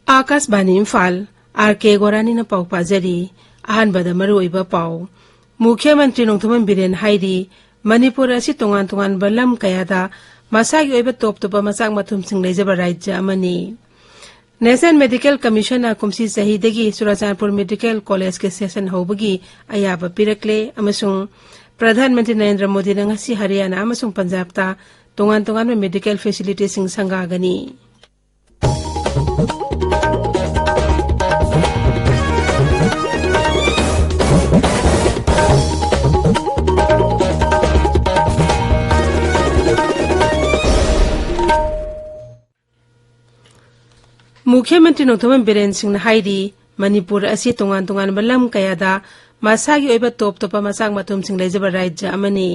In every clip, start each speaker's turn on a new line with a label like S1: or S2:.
S1: Akashvani Imphal R.K.Gorani न पाउ पाजरी अहनबद मरुइबा पाउ मुख्यमंत्री नोंथमन बिरेन हाइरी मणिपुर असि तोंगान तोंगान बलम कयादा मसागी ओइबा टॉप टॉप मसाक मथुम सिंह लेजबा राज्य अमनी नेशनल मेडिकल कमीशन कुमसी सहीदगी चुराचानपुर मेडिकल कॉलेज के सेशन होबगी अयाबा पिरकले अमसुंग प्रधानमंत्री नरेंद्र मोदी न ngasi हरियाणा अमसुंग पंजाब ता तोंगान तोंगान मेडिकल फैसिलिटी सिंह संगागनी मुख्यमंत्री नोंथमन बिरेन सिंह हाइरी मणिपुर असि तोंगान तोंगान बलम कयादा मसागी ओइबा टॉप टॉप मसाक मथुम सिंह लेजबा राज्य अमनी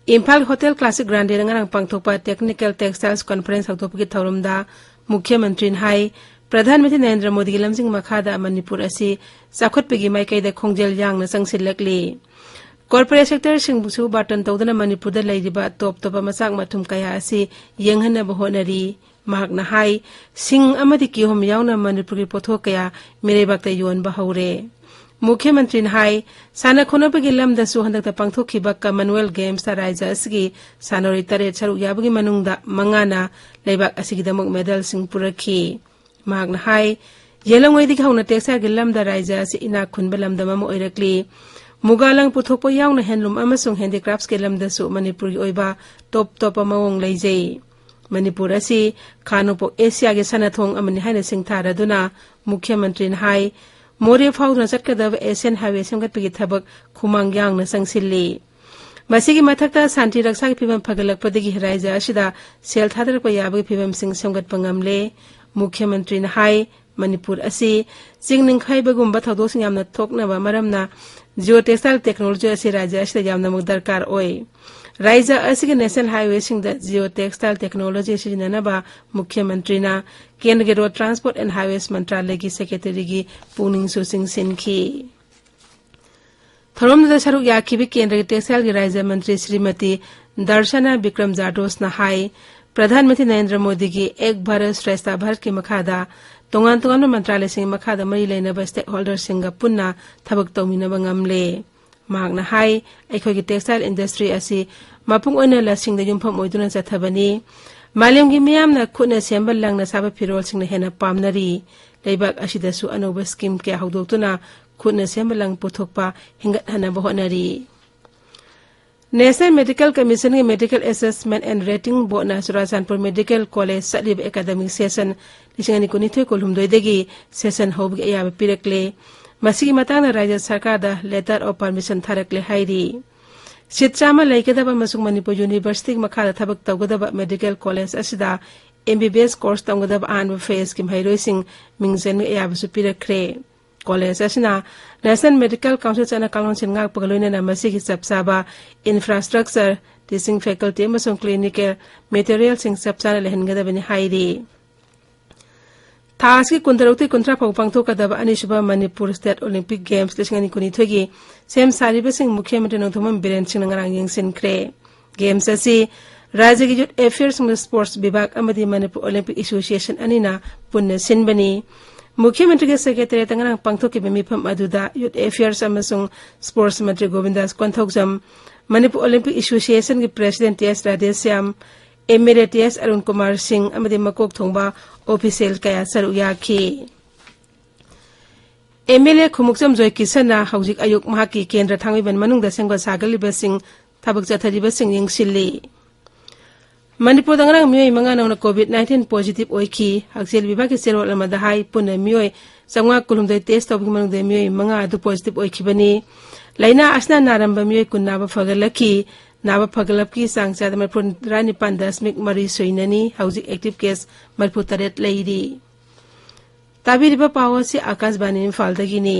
S1: इम्फाल होटल क्लासिक ग्रांडे रंगारंग पांगथोकपा टेक्निकल टेक्सटाइल्स कॉन्फ्रेंस हौथोपगी थौरमदा मुख्यमंत्री हाई प्रधानमंत्री नरेंद्र मोदी की लमसिंग मखादा मणिपुर असि चाखुटपगी माइकैदा खोंजेल यांगना संगसिलकली कॉर्पोरेट सेक्टर सिंहबुसु बाटन तौदना मणिपुर दा लैरिबा टॉप टॉप मसाक मथुम कया असि यंगहनबा होनरी महाकना हाई सिंह अमदी किहोम यावना मणिपुर की पोथोक कया मिरेबाकता योनबा हौरे मुख्यमंत्री हाई साना खोनबगी लमदसु हंदकता पांगथोखिबा कॉमनवेल्थ गेम्स ता राज्य असगी सानोरी तरेट सरुक याबगी मनुंगदा मंगाना लेबाक असिगिदमक मेडल सिंह पुरखी महाकना हाई येलंगोइदिगी हौना टेक्सटाइल गिलमदा राज्य असि इना खुनबा लमदम ओइरकली मुगालंग पुथोकपा यावना हैंडलूम अमसुंग हैंडीक्राफ्ट्स के लमदसु मणिपुर की ओइबा टॉप टॉप मवोंग लैजै मणिपुर असि खानोपोक एशिया के सनाथोंग अमनि हाइना सिंगथारदुना मुख्यमंत्री हाई मोरे फाउदुना चटकदब एशियन हाईवे सेमगतपगी थबक खुमांग यांगना संगसिल्ली मसिगी मथकता शांति रक्षा की फिवम फगलकपदगी राज्य असिदा सेल थादरकपा याबगी फिवम सिंग सेमगतपा ngamle मुख्यमंत्री हाई मणिपुर असि चिंगनिंगखाइबगुंबा थौदोसिंग यामना थोकनबा मरमना जियो टेक्सटाइल टेक्नोलॉजी असि राज्य असिदा यामना मुक दरकार ओय राज्य असि नेशनल हाईवे सिंग जियो टेक्सटाइल टेक्नोलॉजी सिजननबा मुख्यमंत्री केंद्र के रोड ट्रांसपोर्ट एंड हाईवेज मंत्रालय की सेक्रेटरी की पुनिंग सुसिंग सिंखी थरोमदा सरुक याखिबी केंद्र के टेक्सटाइल की राज्य मंत्री श्रीमती दर्शना विक्रम जाडोस हाई प्रधानमंत्री नरेंद्र मोदी की एक भारत श्रेष्ठ भारत की मखादा तोंगान तोंगान मंत्रालय सिंह मखादा मरी लेनबा स्टेक होल्डर सिंह पुन्ना थबक तौमिनबा ngamle महाकना हाई अखोगी टेक्सटाइल इंडस्ट्री असि मपुंग ओइना लसिंग युमफम ओइदुना चथबनी मालेमगी मियामना खुना सेंबल लंगना साबा फिरोल सिंह हेना पामनरी लेबाक असिदसु अनोबा स्कीम के हौदोक्तुना खुना सेंबल लंग पुथोकपा हिंगत हना बहोनरी नेशनल मेडिकल कमीशन के medical assessment and rating board Churachandpur medical college सलिब एकेडमिक सेशन 2019 कोलुमदोइदगी सेशन होबगी अयाबा पिरकले मसिगी मतांगना राज्य सरकार दा लेटर ऑफ परमिशन थारकले हाइरी सित्रामा लैगदबा मसुक मणिपुर यूनिवर्सिटी मखादा थबक तौगदबा मेडिकल कॉलेज असिदा MBBS कोर्स तौगदबा आन फेस की महैरोइसिंग मिंगजेन अयाबसु पिरखरे कॉलेज असिना नेशनल मेडिकल काउंसिल चना काउंसिल ngak पगलोइना मसिगी चपसाबा इंफ्रास्ट्रक्चर टीचिंग फैकल्टी मसुक क्लिनिकल मटेरियल सिंग चपसाना लेहनगदबनि हाइरी थास की कुंतरौती कुंत्रा फाउ पांगथोकदबा अनिसुबा मणिपुर स्टेट ओलंपिक गेम्स 2019 की सेम सारिबसिंग मुख्यमंत्री Nongthombam Biren Singh ngarang yengsinkhre games असि राज्य की यूथ अफेयर्स स्पोर्ट्स विभाग अमदी मणिपुर ओलंपिक एसोसिएशन अनिना पुन्य सिनबनी मुख्यमंत्री के सेक्रेटरी तंगरंग पांगथोकी मिफम अदुदा यूथ अफेयर्स अमसुंग स्पोर्ट्स मंत्री गोविंदास कोंथोगजम मणिपुर ओलंपिक एसोसिएशन के president S Radheshyam MLA S Arun Kumar Singh अमदी मकोक थोंबा official कया सरुक याखी एमएलए खुमुकजम जॉय किसना हौजिक अयुक महाकी केंद्र थांगइबन मनुंगदा सेंगबा सागलिबा सिंह थबक चथरिबा सिंह यंगसिल्ली मणिपुर दंगरंग मियोय मंगा नौना कोविड-19 पॉजिटिव ओइखी हक्सेल विभाग के सेरोल अमदा हाई पुन मियोय संगा कुलुमदे टेस्ट तौबगी मनुंगदे मियोय मंगा अदु पॉजिटिव ओइखिबनी लाइना असना नारंबा मियोय कुन्नाबा फगलखी नाबा फगलपकी सांगचाद मणिपुर 9.3 सोइननी हौजिक एक्टिव केस मणिपुर 3 लैरी ताबिरिबा पावसी आकाशवाणी इम्फालदगिनी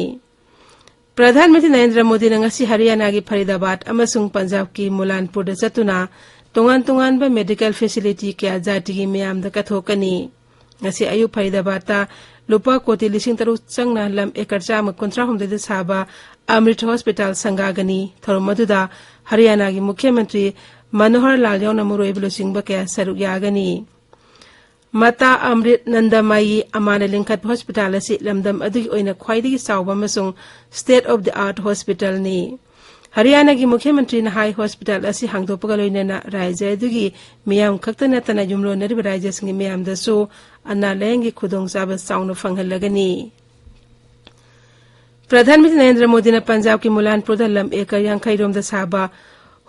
S1: प्रधानमंत्री नरेंद्र मोदी ngasi हरियाणा की फरीदाबाद अमसुंग पंजाब की मुलानपुर चतुना तोंगान तोंगान मेडिकल फैसिलिटी क्या जाति की मियाम कथोकनी ngasi ayu Faridabad lupa koti lising taruk changna lam ekar chama kontra humde saba Amrit Hospital sangagani thorum maduda Haryana gi Mukhyamantri Manohar Lal yauna muroi bulusingba kaya saruk yagani Mata Amrit Nandamayi Amana Lingkat Hospital asi lamdam adugi oina khwaidagi sawba masung state of the art hospital ni Haryana gi Mukhyamantri na high hospital asi hangdopaga loinana raija adugi miyam khaktana tana jumlo narib raija singi miyam dasu anna lengi khudong saba sauna fanghalagani Pradhan Mantri Narendra Modi na Punjab ki Mulanpur da lam ekar yankai rom da saba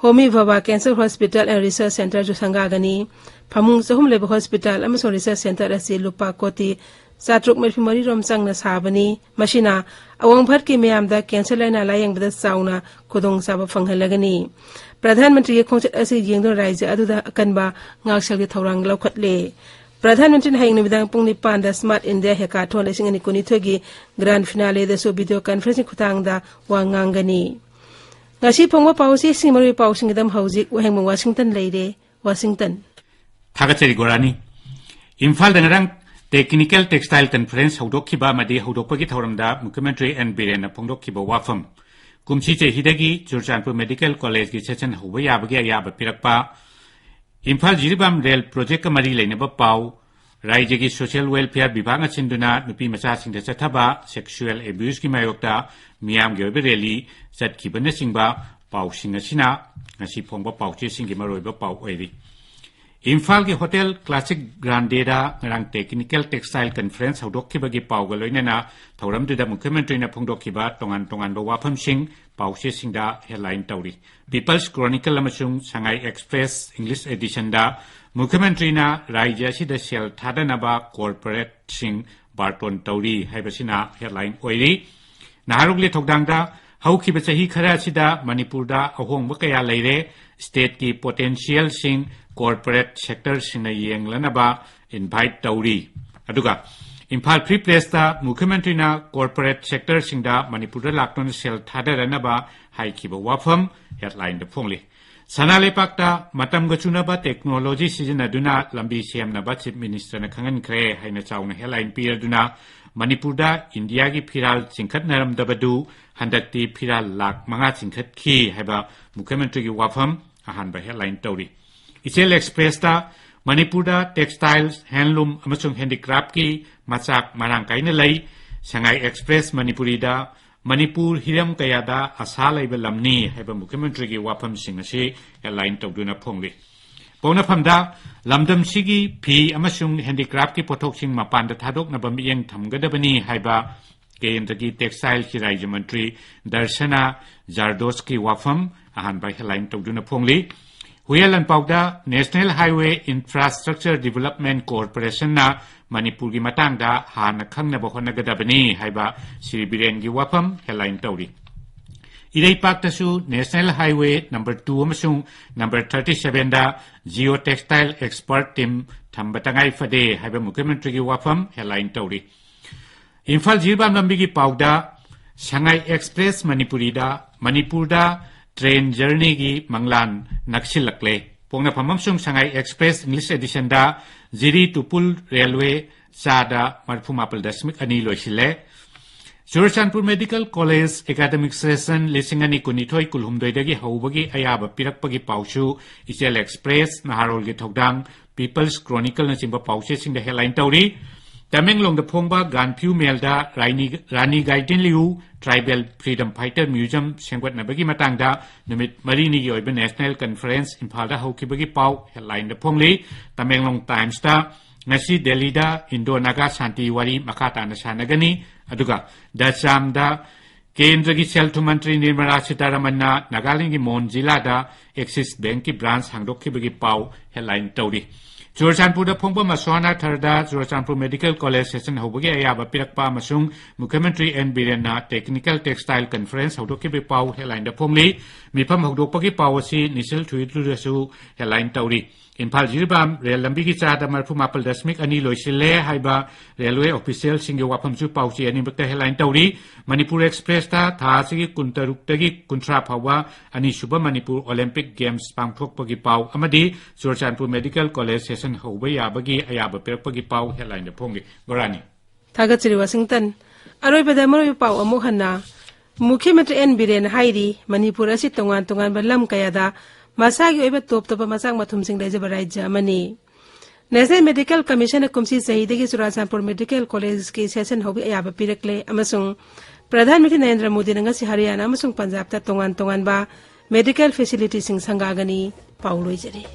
S1: Homi Baba Cancer Hospital and Research Center ju sangagani Phamung Sahum Leba Hospital amasong Research Center asi lupa koti Satruk Merfimari rom sang na sabani Mashina awang bhat ki miyam da cancer laina layang bada sauna kudong saba fanghalagani Pradhan Mantri ki khongchat asi yengdon raija aduda akanba ngaksal ki thawrang laukhatle Pradhan Mantri hayang nubidang pung nipan da Smart India Hackathon lesing ani kunithogi grand finale da so video conferencing khutang da wangangani ngasi phongwa pausi simari pausing dam hauzik Wahengbam Washington leide Washington
S2: R.K.Gorani Imphal dangarang technical textile conference haudokhiba madi haudokpagi thoramda Mukhyamantri N Biren phongdokhiba wafam kumchi che hidagi Churchanpur Medical College gi session hoba yabagi ayaba pirakpa Imphal Jiribam Rail Project Kamari Lainaba Pau, Raijagi Social Welfare Bibanga Chinduna, Nupi Masasing the Sataba, Sexual Abuse Kimayokta, Miam Gilberelli, Sat Kibana Singba, Pau Singasina, Nasi Pomba Pau Chasing Gimaroba Pau Eri. Imphal ki Hotel Classic Grandera, Rang Technical Textile Conference, Haudokibagi Pau Galoinana, Tauram to the Mukhyamantri na Pongdokiba, Tongan do Wapam Sing, Pau Chasing da Headline Tauri. People's Chronicle Amasung Shanghai Express English Edition da Mukhyamantri na Raija Sida Shell Thadanaba Corporate Sing Barton Tauri Haibasina Headline Oiri Naharugli Togdangda Hauki Basahi Khara Sida Manipur da Ahong Bakaya Leire State ki Potential Sing Corporate Sector Sina Yenglanaba Invite Tauri Aduga Imphal Free Place da Mukhyamantri na Corporate Sector Sing da Manipur da Lakton Shell Thadanaba Haikiba Wafam Headline the Pongli Sanale Pakta Matam Gachunaba Technology Sijanaduna Lambi Siamnaba Chief Minister na Kangan Kre Haina Chauna Headline Piraduna Manipurda India gi Phiral Chingkhat Naram Dabadu Handakti Phiral Lak Manga Chingkhat Ki Haiba Mukhyamantri gi Wafam Ahanba Headline Tauri Ichel Express da Manipurda Textiles Handloom Amasung Handicraft ki Machak Marang Kaina Lai Shanghai Express Manipuri da Manipur Hiram Kayada Asala Ibelamni Heba Mukhyamantri gi Wapam Singasi Headline Togduna Pongli Pona Phamda Lamdam Sigi P Amasung Handicraft ki Pothok Sing Mapanda Thadok Nabamiyeng Thamgadabani Haiba Kendra Textile ki Raja Mantri Darshana Zardoski Wafam Ahanba Headline Togduna Pongli Huyalan Pauda National Highway Infrastructure Development Corporation na Manipur gi matangda hana khangnaba honagadabani haiba Sri Biren gi Wapam Headline Tauri Irei Paktasu National Highway number 2 amasung number 37 da Geotextile Expert Team Thambatangai Fade haiba Mukhyamantri gi Wapam Headline Tauri Imphal Jirbam Lambi gi Pauda Shanghai Express Manipurda Train Journey gi Manglan Naksilakle Pongna Phamamsung Shanghai Express English Edition da Ziri Tupul Railway Sada Marphumapal Dasmik Ani Loisile Churchanpur Medical College Academic Session Lisingani Kunithoi Kulhumdoidagi Haubagi Ayaba Pirakpagi Paushu Ichel Express Naharol gi Thogdang People's Chronicle na Chimba Paushe Sing the Headline Tauri Tamenglong the Phongba Ganphu Melda Rani Gaidin Liu Tribal Freedom Fighter Museum Sengwat Nabagi Matangda Numit Marini gi Oiba National Conference Imphal da Haukibagi Pau Headline the Phongli Tamenglong Times da Ngasi Delhi da Indo-Naga Shanti Wari Makata na Sanagani Aduga Dacham da Kendra gi Seltu Mantri Nirmala Sitaraman na Nagaland gi Mon Jila da Axis Bank ki branch hangdokkibagi Pau Headline Tauri Churchanpur da Phongpa Maswana Tharda Churchanpur Medical College Session Hobagi Ayaba Pirakpa Masung Mukhyamantri N Biren na Technical Textile Conference Haudokibi Pau Headline da Phongli Mifam Haudokpagi Pau asi Nisal Thuitlu Headline Tauri Imphal Jirbam Rail Lambi ki Chada Marfu Mapal Dasmik Ani Loisile Haiba Railway Official Singe Wapam Su Pauchi Ani Bakta Headline Tauri Manipur Express ta Thasigi Kuntaruk Tagi Kuntra Pawa Ani Suba Manipur Olympic Games Pangthok Pagi Pau Amadi Surchanpur Medical College Session Hobaya Bagi Ayaba Per Pagi Pau Headline the Pongi Gorani
S1: Tagachiri Washington Aroi Badamaro Pau Amuhana Mukhyamantri N Biren Hairi Manipur asi tongan balam kayada masagi oiba top masang mathumsing lejaba rajya amani National Medical Commission kumsi sahidagi Surachanpur Medical College ki session hobi ayaba pirakle amasung Pradhan Mantri Narendra Modi ngasi Haryana amasung Punjab ta tongan ba medical facilities sing sangagani pauloi jari